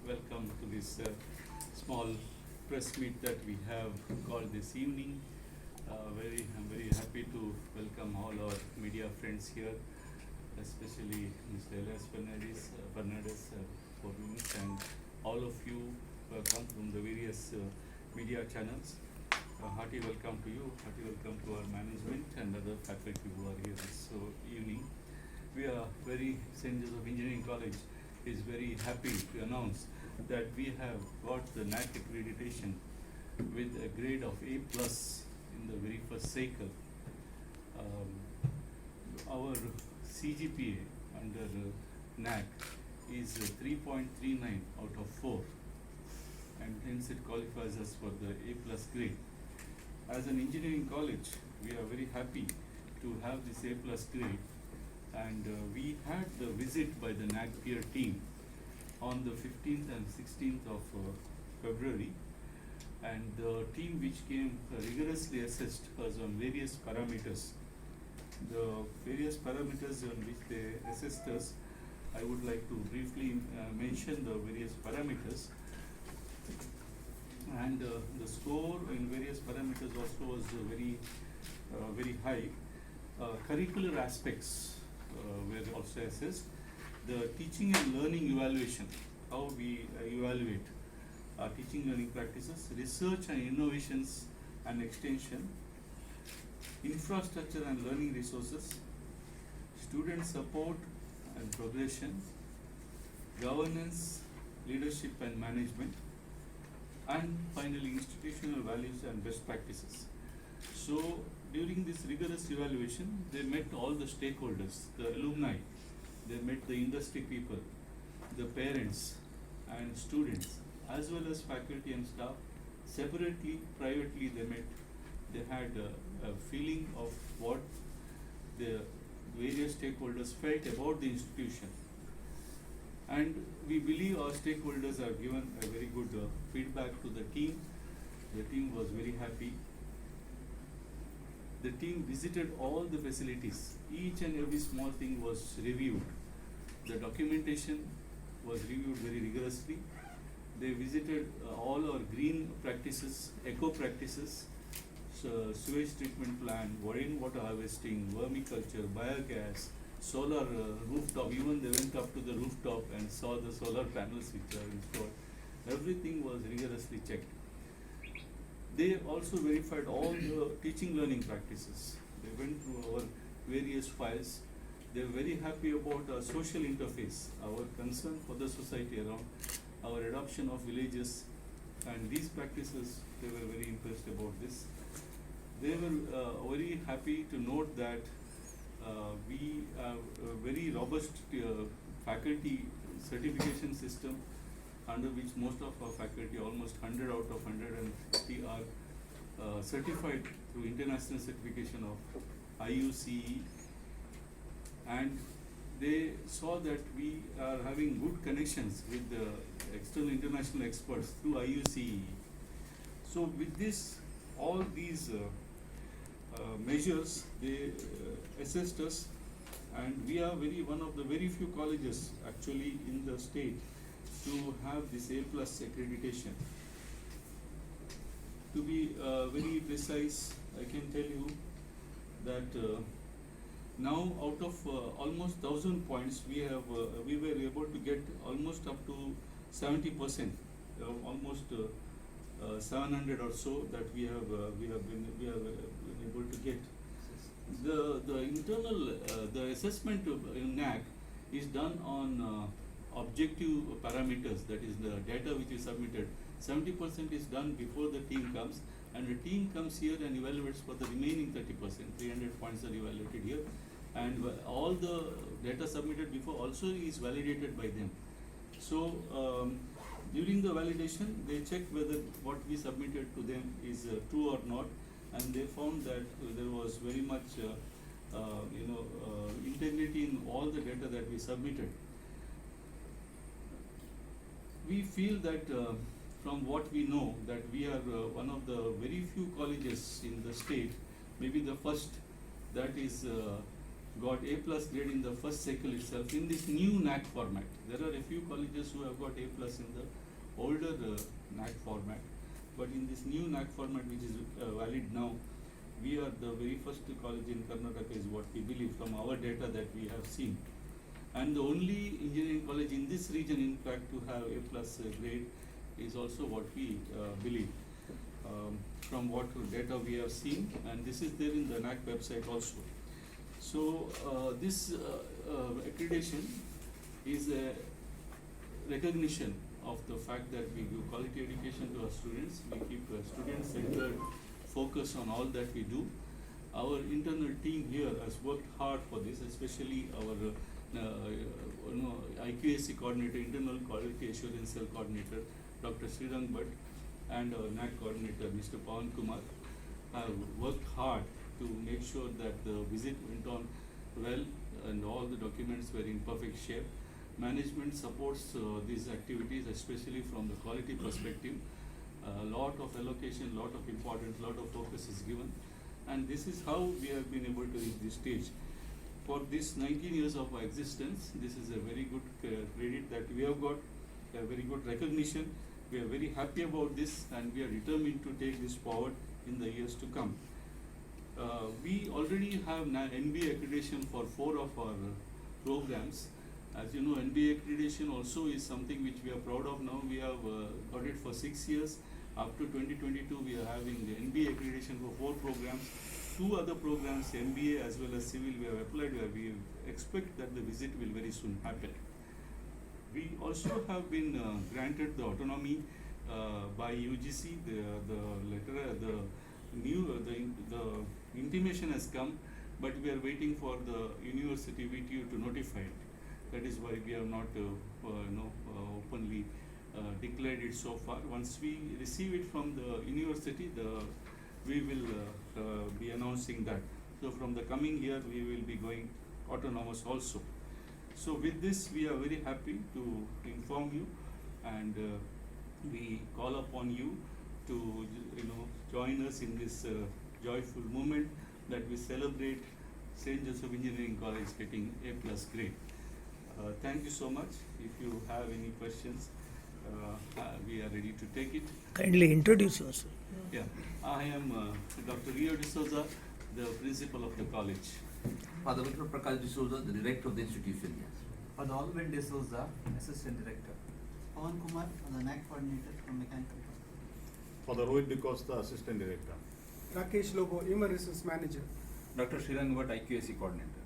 welcome to this small press meet that we have called this evening. I'm very happy to welcome all our media friends here, especially Mr. Elias Fernandez for Unix, and all of you who have come from the various media channels. Hearty welcome to you, hearty welcome to our management and other faculty who are here this evening. We are St. Joseph Engineering College is very happy to announce that we have got the NAC accreditation with a grade of A plus in the very first cycle. Our CGPA under NAC is 3.39 out of 4, and hence it qualifies us for the A plus grade. As an engineering college, we are very happy to have this A plus grade, and we had the visit by the NAC peer team on the 15th and 16th of February, and the team which came rigorously assessed us on various parameters. The various parameters on which they assessed us, I would like to briefly mention the various parameters. And the score in various parameters also was very high. Curricular aspects were also assessed. The teaching and learning evaluation, how we evaluate teaching learning practices, research and innovations and extension, infrastructure and learning resources, student support and progression, governance, leadership and management, and finally institutional values and best practices. So during this rigorous evaluation, they met all the stakeholders, the alumni, they met the industry people, the parents and students, as well as faculty and staff. Separately, privately they met. They had a feeling of what the various stakeholders felt about the institution. And we believe our stakeholders have given a very good feedback to the team. The team was very happy. The team visited all the facilities. Each and every small thing was reviewed. The documentation was reviewed very rigorously. They visited all our green practices, eco practices, sewage treatment plant, rainwater harvesting, vermiculture, biogas, solar rooftop. Even they went up to the rooftop and saw the solar panels which are installed. Everything was rigorously checked. They also verified all the teaching learning practices. They went through our various files. They were very happy about our social interface, our concern for the society around, our adoption of villages, and these practices, they were very impressed about this. They were very happy to note that we have a very robust faculty certification system, under which most of our faculty, almost 100 out of 160, are certified through international certification of IUCE, and they saw that we are having good connections with the external international experts through IUCE. So with this, all these measures, they assessed us, and we are one of the very few colleges actually in the state to have this A plus accreditation. To be very precise, I can tell you that now out of almost 1,000 points, we were able to get almost up to 70%, almost 700 or so that we have been able to get. The internal the assessment in NAC is done on objective parameters, that is the data which is submitted. 70% is done before the team comes, and the team comes here and evaluates for the remaining 30%. 300 points are evaluated here, and all the data submitted before also is validated by them. So during the validation, they checked whether what we submitted to them is true or not, and they found that there was very much integrity in all the data that we submitted. We feel that from what we know, that we are one of the very few colleges in the state, maybe the first, that is got A plus grade in the first cycle itself in this new NAC format. There are a few colleges who have got A plus in the older NAC format, but in this new NAC format, which is valid now, we are the very first college in Karnataka, is what we believe from our data that we have seen, and the only engineering college in this region, in fact, to have A plus grade is also what we believe. From what data we have seen, and this is there in the NAC website also. So this accreditation is a recognition of the fact that we give quality education to our students. We keep a student-centered focus on all that we do. Our internal team here has worked hard for this, especially our IQAC coordinator, internal quality assurance cell coordinator, Dr. Srirang Bhatt, and our NAC coordinator, Mr. Pawan Kumar, have worked hard to make sure that the visit went on well and all the documents were in perfect shape. Management supports these activities, especially from the quality perspective. A lot of allocation, lot of importance, lot of focus is given, and this is how we have been able to reach this stage. For this 19 years of our existence, this is a very good credit that we have got, a very good recognition. We are very happy about this, and we are determined to take this forward in the years to come. We already have NBA accreditation for 4 of our programs. As you know, NBA accreditation also is something which we are proud of now. We have got it for 6 years. After 2022, we are having the NBA accreditation for 4 programs. 2 other programs, MBA as well as civil, we have applied where we expect that the visit will very soon happen. We also have been granted the autonomy by UGC. The intimation has come, but we are waiting for the university VTU to notify it. That is why we have not openly declared it so far. Once we receive it from the university, we will be announcing that. So from the coming year, we will be going autonomous also. So with this, we are very happy to inform you, and we call upon you to join us in this joyful moment that we celebrate St. Joseph Engineering College getting A plus grade. Thank you so much. If you have any questions, we are ready to take it. Kindly introduce yourself. Yeah, I am Dr. Rio D'Souza, the principal of the college. Father Victor Prakash D'Souza, the director of the institution. Father Alvin D'Souza, assistant director. Pawan Kumar, the NAC coordinator from Mechanical Department. Father Rohit D'Costa, assistant director. Rakesh Lobo, human resource manager. Dr. Srirang Bhatt, IQAC coordinator.